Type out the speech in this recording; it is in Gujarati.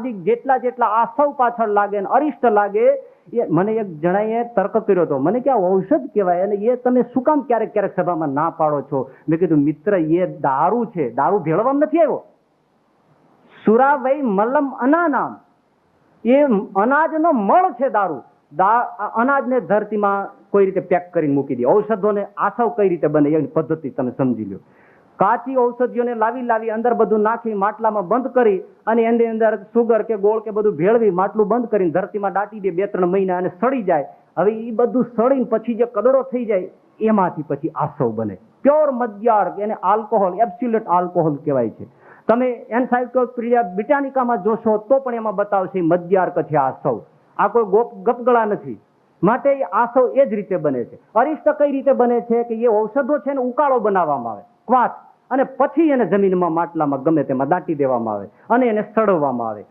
સાહજિક જેટલા જેટલા આસવ પાછળ લાગે ને અરિષ્ટ લાગે, એ મને એક જણાએ તર્ક કર્યો હતો, મને કે આ ઔષધ કહેવાય અને એ તમે શું કામ ક્યારેક ક્યારેક સભામાં ના પાડો છો? મેં કીધું મિત્ર, એ દારૂ છે, દારૂ ભેળવામાં નથી આવ્યો. સુરાવઈ મલમ અનાનામ, એ અનાજનો મળ છે દારૂ. અનાજને ધરતીમાં કોઈ રીતે પેક કરીને મૂકી દે. ઔષધોને આસવ કઈ રીતે બને એની પદ્ધતિ તમે સમજી લો. કાચી ઔષધિઓને લાવી અંદર બધું નાખી માટલામાં બંધ કરી અને એની અંદર સુગર કે ગોળ કે બધું ભેળવી માટલું બંધ કરીને ધરતીમાં દાટી દે 2-3 મહિના અને સડી જાય. હવે એ બધું સડીને પછી જે કદડો થઈ જાય એમાંથી પછી આસવ બને. પ્યોર મદ્યાર, એને આલ્કોહોલ, એબ્સ્યુલેટ આલ્કોહોલ કહેવાય છે. તમે એન્સાઇક્લોપીડિયા બ્રિટાનિકામાં જોશો તો પણ એમાં બતાવશે મદ્યાર્ક છે આસવ. આ કોઈ ગપગળા નથી. માટે આસવ એ જ રીતે બને છે. અરિષ્ટ કઈ રીતે બને છે કે એ ઔષધો છે ને ઉકાળો બનાવવામાં આવે, ક્વાથ, અને પછી એને જમીનમાં માટલામાં ગમે તેમાં દાટી દેવામાં આવે અને એને સડવામાં આવે.